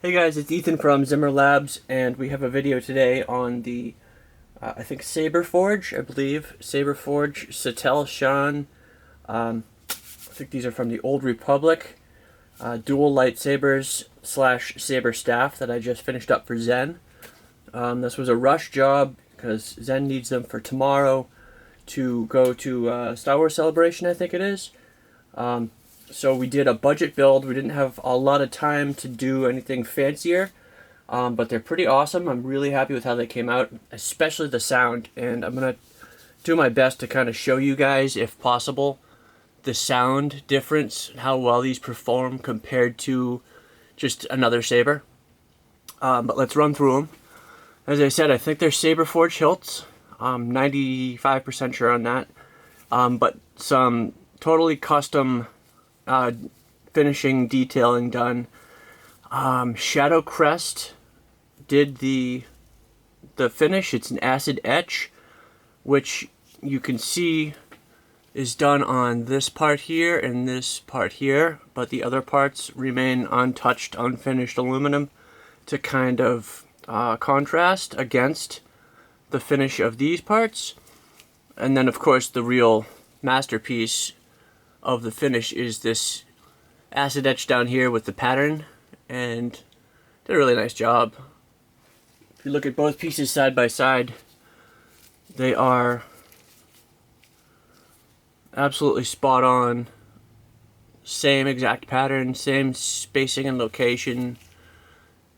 Hey guys, it's Ethan from Zimmer Labs, and we have a video today on the, I think Saber Forge, I believe. Saber Forge, Satele Shan. I think these are from the Old Republic. Dual lightsabers / saber staff that I just finished up for Zen. This was a rush job because Zen needs them for tomorrow to go to Star Wars Celebration, I think it is. So we did a budget build. We didn't have a lot of time to do anything fancier, but they're pretty awesome. I'm really happy with how they came out, especially the sound. And I'm going to do my best to kind of show you guys, if possible, the sound difference, how well these perform compared to just another saber. But let's run through them. As I said, I think they're Saber Forge hilts. 95% sure on that. But some totally custom finishing detailing done. Shadow Crest did the finish. It's an acid etch, which you can see is done on this part here and this part here, but the other parts remain untouched, unfinished aluminum to kind of contrast against the finish of these parts. And then of course the real masterpiece of the finish is this acid etch down here with the pattern, and did a really nice job. If you look at both pieces side by side, they are absolutely spot on. Same exact pattern, same spacing and location,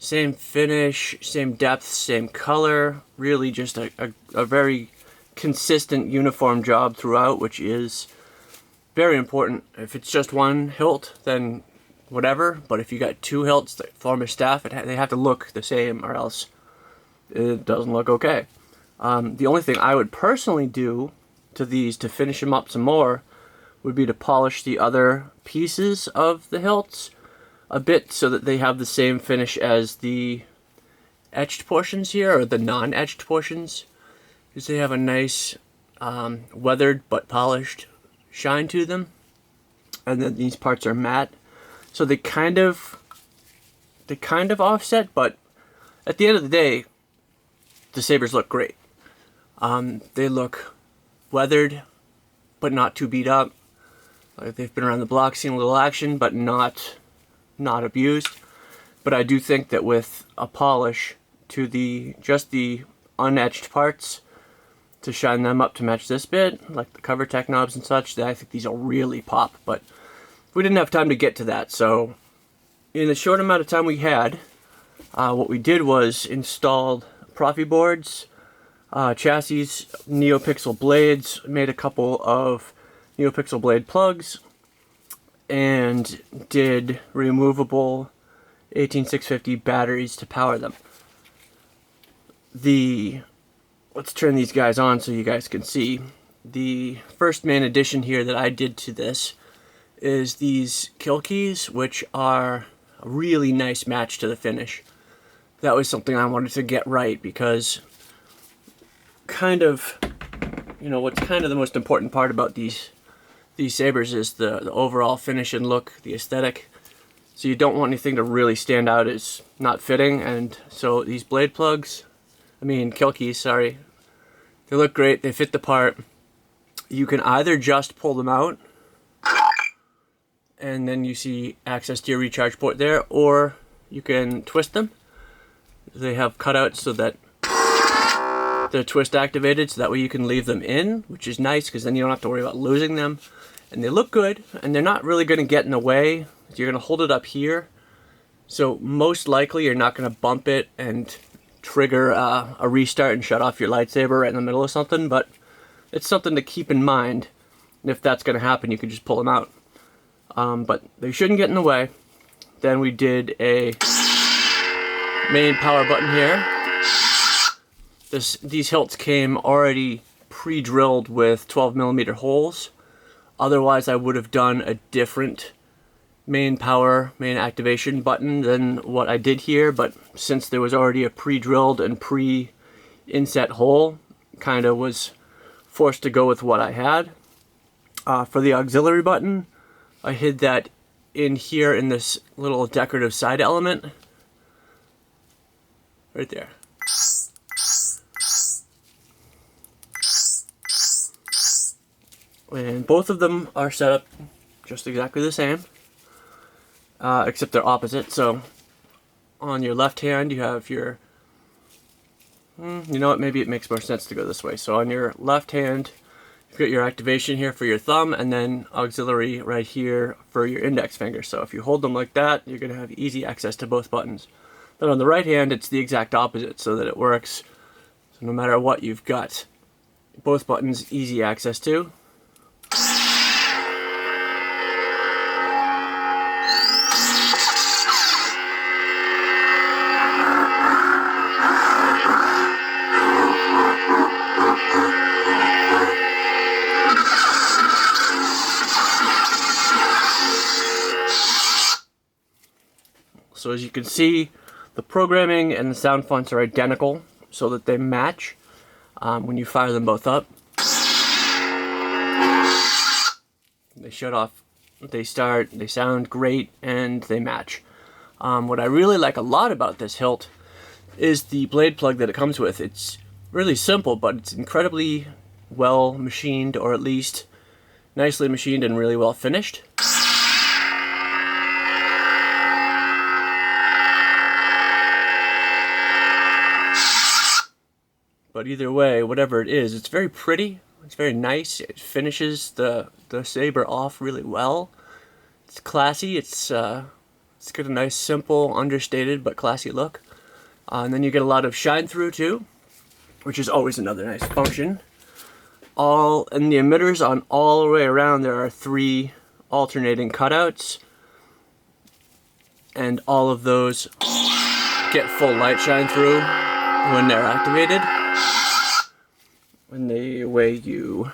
same finish, same depth, same color. Really just a very consistent, uniform job throughout, which is very important. If it's just one hilt, then whatever, but if you got two hilts that form a staff, they have to look the same, or else it doesn't look okay. The only thing I would personally do to these to finish them up some more would be to polish the other pieces of the hilts a bit so that they have the same finish as the etched portions here, or the non-etched portions, because they have a nice weathered but polished shine to them. And then these parts are matte, so they kind of offset, but at the end of the day the sabers look great. They look weathered but not too beat up. Like they've been around the block, seen a little action, but not abused. But I do think that with a polish to just the unetched parts, to shine them up to match this bit, like the cover tech knobs and such, I think these will really pop. But we didn't have time to get to that, so in the short amount of time we had, what we did was installed Proffieboards, chassis, Neopixel blades, made a couple of Neopixel blade plugs, and did removable 18650 batteries to power them. Let's turn these guys on so you guys can see. The first main addition here that I did to this is these kill keys, which are a really nice match to the finish. That was something I wanted to get right, because kind of, what's kind of the most important part about these sabers is the overall finish and look, the aesthetic. So you don't want anything to really stand out as not fitting, and so these blade plugs, kill keys, sorry, they look great, they fit the part. You can either just pull them out, and then you see access to your recharge port there, or you can twist them. They have cutouts so that they're twist activated, so that way you can leave them in, which is nice, because then you don't have to worry about losing them. And they look good, and they're not really going to get in the way. You're going to hold it up here, so most likely you're not going to bump it and trigger a restart and shut off your lightsaber right in the middle of something, but it's something to keep in mind. And if that's going to happen, you can just pull them out. But they shouldn't get in the way. Then we did a main power button here. These hilts came already pre-drilled with 12mm holes. Otherwise I would have done a different main activation button than what I did here, but since there was already a pre-drilled and pre-inset hole, kind of was forced to go with what I had. For the auxiliary button, I hid that in here in this little decorative side element. right there. And both of them are set up just exactly the same, except they're opposite. So on your left hand you have your, you know what, maybe it makes more sense to go this way. So on your left hand you've got your activation here for your thumb, and then auxiliary right here for your index finger. So if you hold them like that, you're going to have easy access to both buttons. But on the right hand it's the exact opposite, so that it works. So no matter what, you've got both buttons easy access to. So as you can see, the programming and the sound fonts are identical so that they match when you fire them both up. They shut off, they start, they sound great, and they match. What I really like a lot about this hilt is the blade plug that it comes with. It's really simple, but it's incredibly well machined, or at least nicely machined and really well finished. But either way, whatever it is, it's very pretty, it's very nice, it finishes the saber off really well. It's classy, it's got a nice, simple, understated, but classy look. And then you get a lot of shine through too, which is always another nice function. And the emitters on all the way around, there are 3 alternating cutouts, and all of those get full light shine through when they're activated. And the way you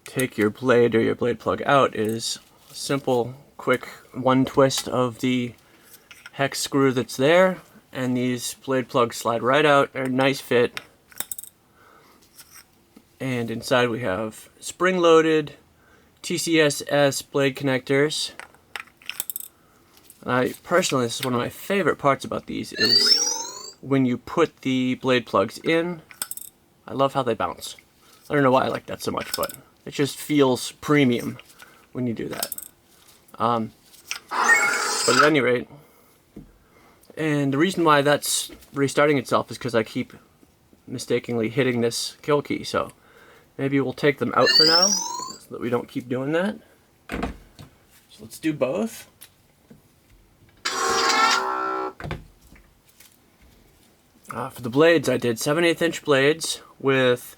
take your blade or your blade plug out is a simple, quick one twist of the hex screw that's there, and these blade plugs slide right out. They're a nice fit. And inside we have spring-loaded TCSS blade connectors. And personally, this is one of my favorite parts about these, is when you put the blade plugs in. I love how they bounce. I don't know why I like that so much, but it just feels premium when you do that. But at any rate, and the reason why that's restarting itself is because I keep mistakenly hitting this kill key. So maybe we'll take them out for now, so that we don't keep doing that. So let's do both. For the blades, I did 7/8 inch blades with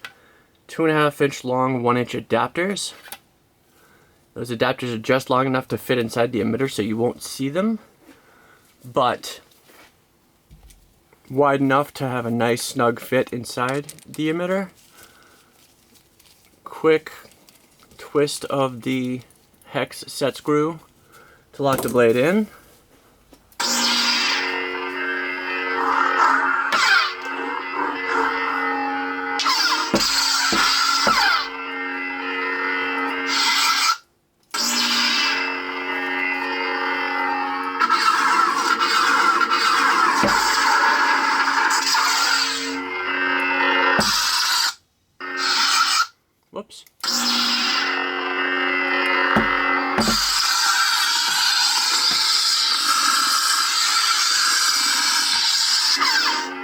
2.5 inch long 1 inch adapters. Those adapters are just long enough to fit inside the emitter so you won't see them, but wide enough to have a nice snug fit inside the emitter. Quick twist of the hex set screw to lock the blade in. Whoops.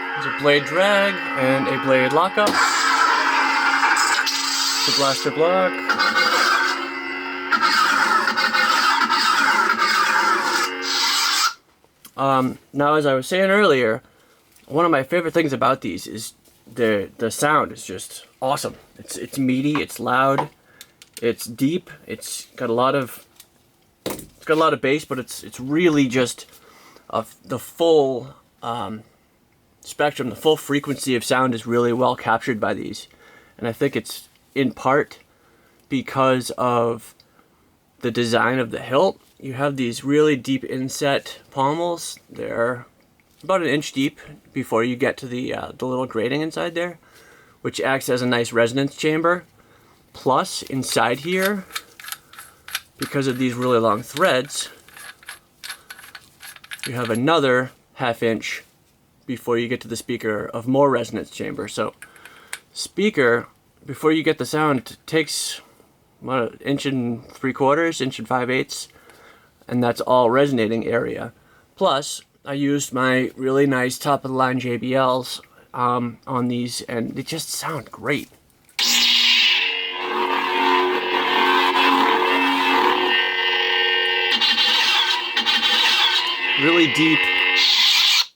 There's a blade drag and a blade lockup. The blaster block. Now, as I was saying earlier, one of my favorite things about these is the sound is just awesome. It's meaty, it's loud, it's deep, it's got a lot of bass, but it's really just the full spectrum, the full frequency of sound is really well captured by these. And I think it's in part because of the design of the hilt. You have these really deep inset pommels. They're about 1 inch deep before you get to the little grating inside there, which acts as a nice resonance chamber. Plus, inside here, because of these really long threads, you have another 1/2 inch before you get to the speaker of more resonance chamber. So speaker, before you get the sound, takes what, 1.75 inches, 1 5/8, and that's all resonating area. Plus, I used my really nice top of the line JBLs on these, and they just sound great. Really deep,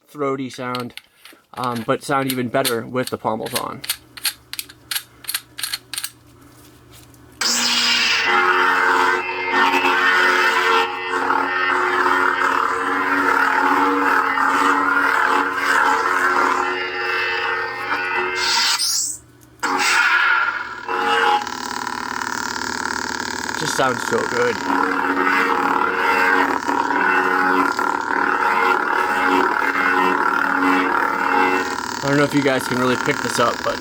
throaty sound, but sound even better with the pommels on. It just sounds so good. I don't know if you guys can really pick this up, but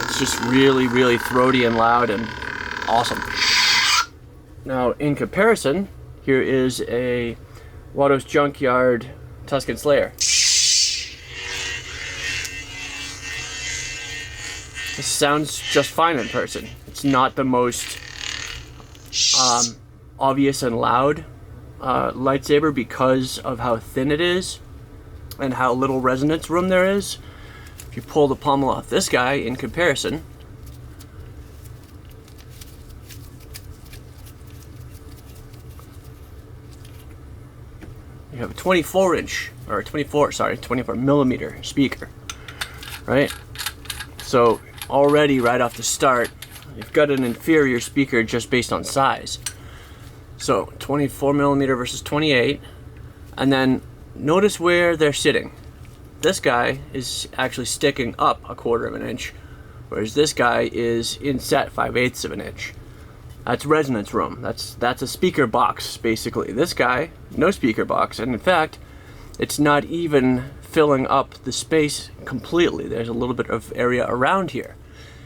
it's just really, really throaty and loud and awesome. Now, in comparison, here is a Watto's Junkyard Tuscan Slayer. This sounds just fine in person. It's not the most obvious and loud lightsaber because of how thin it is and how little resonance room there is. If you pull the pommel off this guy in comparison, you have a 24 millimeter speaker, right? So already right off the start, you've got an inferior speaker just based on size. So 24 millimeter versus 28, and then notice where they're sitting. This guy is actually sticking up 1/4 inch, whereas this guy is inset 5/8 inch. That's resonance room. That's a speaker box, basically. This guy, no speaker box, and in fact, it's not even filling up the space completely. There's a little bit of area around here.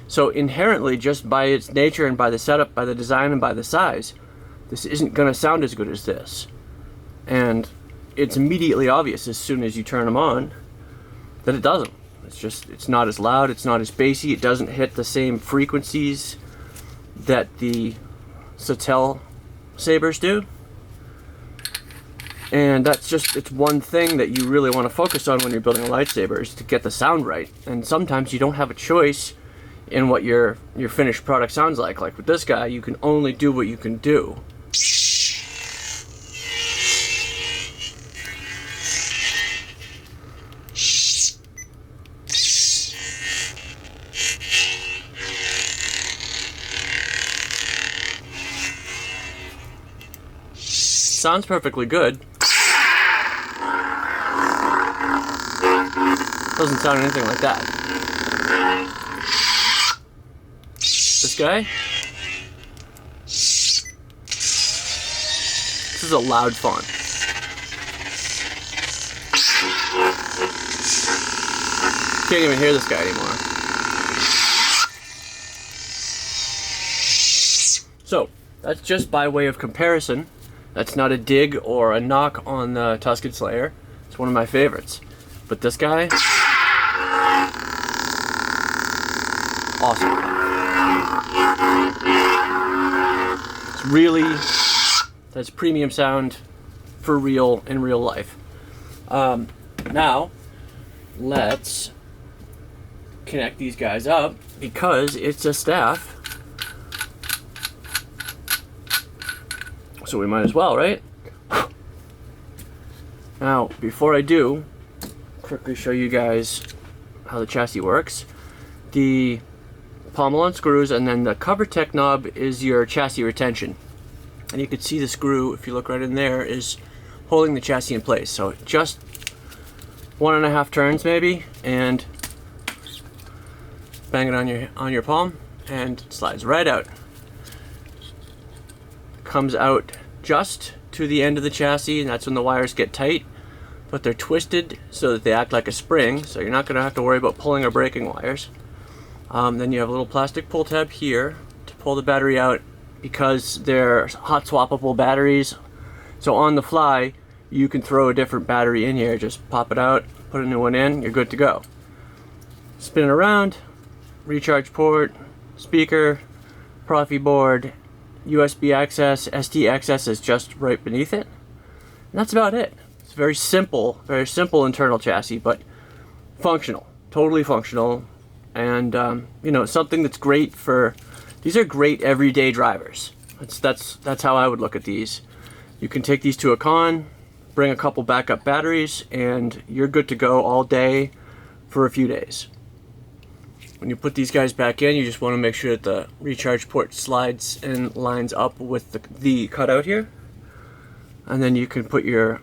So inherently, just by its nature and by the setup, by the design, and by the size, this isn't going to sound as good as this. And it's immediately obvious as soon as you turn them on that it doesn't. It's not as loud, it's not as bassy, it doesn't hit the same frequencies that the Satele sabers do. And it's one thing that you really want to focus on when you're building a lightsaber, is to get the sound right. And sometimes you don't have a choice in what your finished product sounds like. Like with this guy, you can only do what you can do. Sounds perfectly good. Doesn't sound anything like that. This guy? This is a loud font. Can't even hear this guy anymore. So, that's just by way of comparison. That's not a dig or a knock on the Tuscan Slayer. It's one of my favorites. But this guy, awesome. It's really, that's premium sound for real in real life. Now, let's connect these guys up because it's a staff. So we might as well, right? Now, before I do, quickly show you guys how the chassis works. The pommel unscrews, and then the cover tech knob is your chassis retention. And you can see the screw, if you look right in there, is holding the chassis in place. So just 1.5 turns maybe, and bang it on your palm, and it slides right out. Comes out just to the end of the chassis, and that's when the wires get tight, but they're twisted so that they act like a spring, so you're not going to have to worry about pulling or breaking wires. Then you have a little plastic pull tab here to pull the battery out because they're hot swappable batteries, so on the fly you can throw a different battery in here. Just pop it out, put a new one in, you're good to go. Spin it around, recharge port, speaker, Proffieboard, USB access, SD access is just right beneath it. And that's about it. It's very simple internal chassis, but functional, totally functional. And you know, something that's great for, these are great everyday drivers. That's how I would look at these. You can take these to a con, bring a couple backup batteries, and you're good to go all day for a few days. When you put these guys back in, you just want to make sure that the recharge port slides and lines up with the cutout here. And then you can put your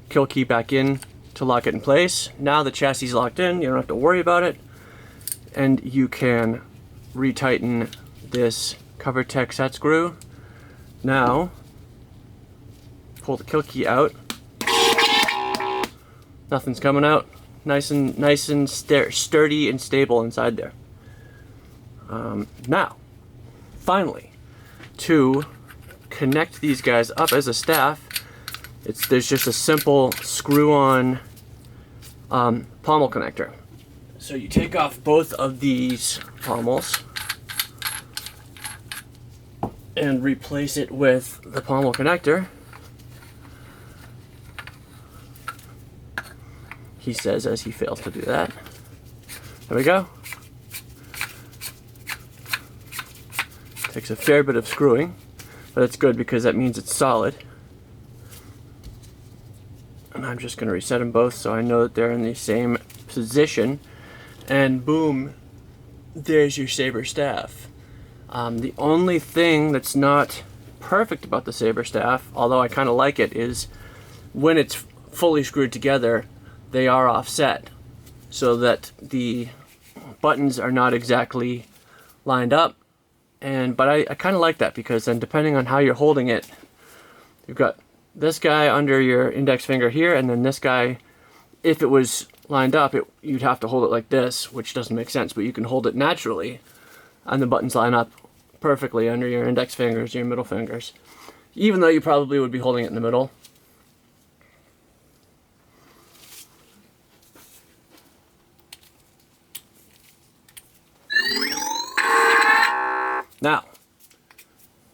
kill key back in to lock it in place. Now the chassis is locked in, you don't have to worry about it. And you can retighten this CoverTech set screw. Now, pull the kill key out. Nothing's coming out. Nice and sturdy and stable inside there. Now, finally, to connect these guys up as a staff, there's just a simple screw-on pommel connector. So you take off both of these pommels and replace it with the pommel connector. He says as he fails to do that. There we go. Takes a fair bit of screwing, but it's good because that means it's solid. And I'm just going to reset them both so I know that they're in the same position. And boom, there's your Saber staff. The only thing that's not perfect about the Saber staff, although I kind of like it, is when it's fully screwed together, they are offset so that the buttons are not exactly lined up. But I kind of like that, because then depending on how you're holding it, you've got this guy under your index finger here, and then this guy, if it was lined up, you'd have to hold it like this, which doesn't make sense, but you can hold it naturally, and the buttons line up perfectly under your index fingers, your middle fingers, even though you probably would be holding it in the middle. Now,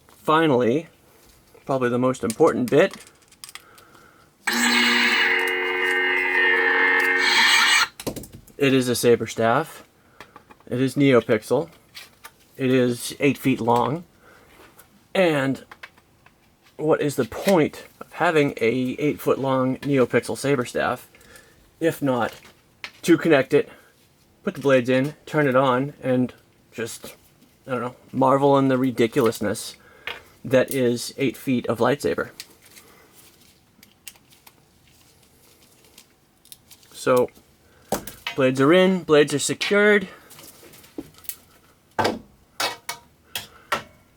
finally, probably the most important bit. It is a Saber staff. It is Neopixel. It is 8 feet long. And what is the point of having a 8-foot long Neopixel Saber staff if not to connect it, put the blades in, turn it on, and just, I don't know, marvel in the ridiculousness that is 8 feet of lightsaber. So, blades are in, blades are secured.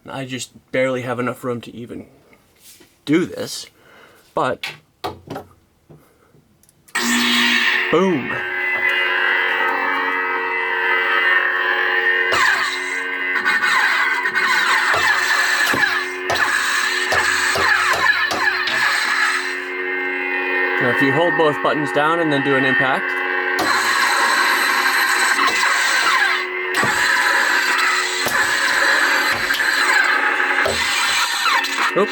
I just barely have enough room to even do this, but boom. Now if you hold both buttons down and then do an impact, oops.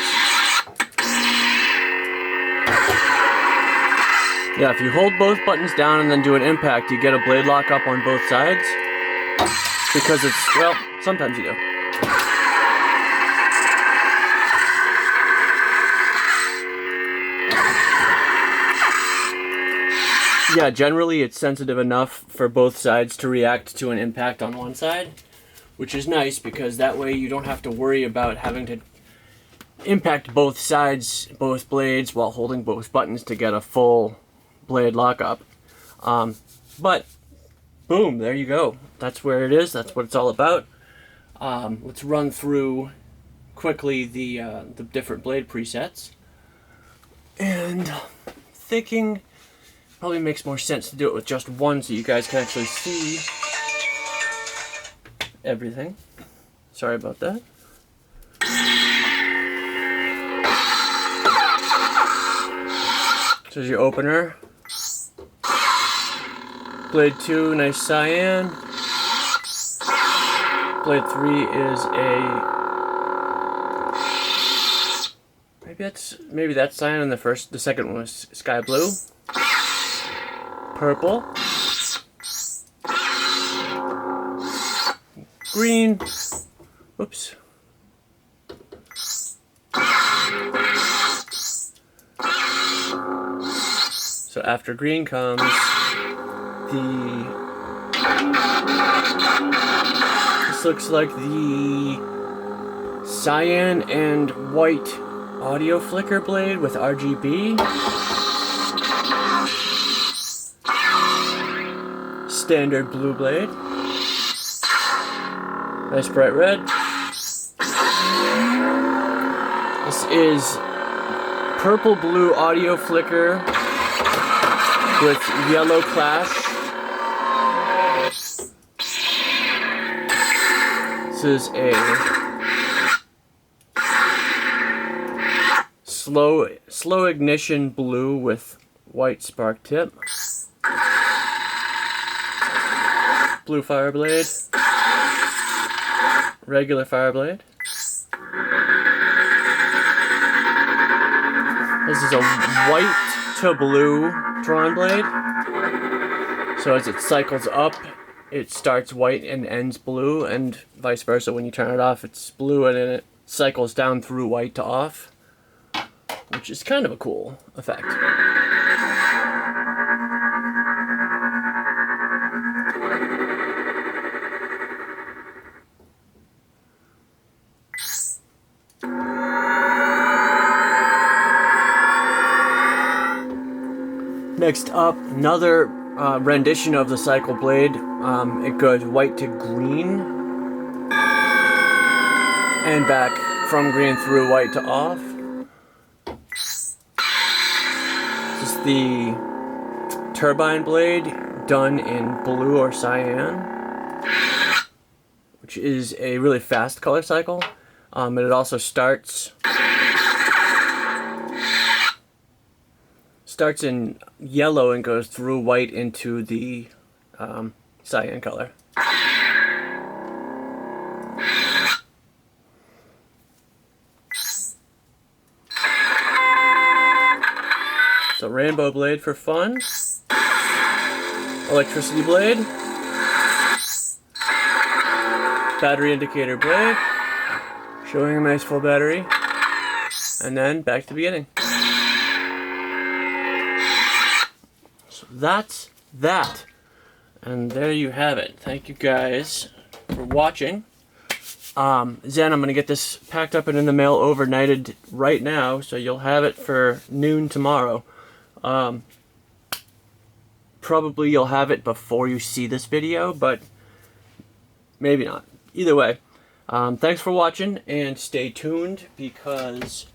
Yeah, if you hold both buttons down and then do an impact, you get a blade lock up on both sides. Because it's, well, sometimes you do. Yeah, generally it's sensitive enough for both sides to react to an impact on one side, which is nice because that way you don't have to worry about having to impact both sides, both blades, while holding both buttons to get a full blade lockup. But boom, there you go. That's where it is. That's what it's all about. Let's run through quickly the different blade presets. And thinking probably makes more sense to do it with just one so you guys can actually see everything. Sorry about that. So here's your opener. Blade 2, nice cyan. Blade 3 is a... Maybe that's cyan, and the second one was sky blue. Purple. Green. Whoops. So after green comes this looks like the cyan and white audio flicker blade with RGB. Standard blue blade. Nice bright red. This is purple blue audio flicker with yellow clash. This is a slow ignition blue with white spark tip. Blue fire blade. Regular fire blade. This is a white to blue drawn blade. So as it cycles up, it starts white and ends blue, and vice versa. When you turn it off, it's blue, and then it cycles down through white to off, which is kind of a cool effect. Next up, another rendition of the cycle blade. It goes white to green and back from green through white to off. This is the Turbine Blade done in blue or cyan, which is a really fast color cycle. And it also starts in yellow and goes through white into the cyan color. So rainbow blade for fun. Electricity blade. Battery indicator blade. Showing a nice full battery. And then back to the beginning. That's that. And there you have it. Thank you guys for watching. Zen, I'm going to get this packed up and in the mail overnighted right now, so you'll have it for noon tomorrow. Probably you'll have it before you see this video, but maybe not. Either way, thanks for watching, and stay tuned, because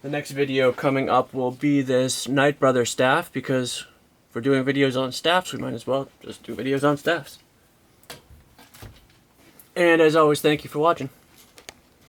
the next video coming up will be this Night Brother staff, because if we're doing videos on staffs, we might as well just do videos on staffs. And as always, thank you for watching.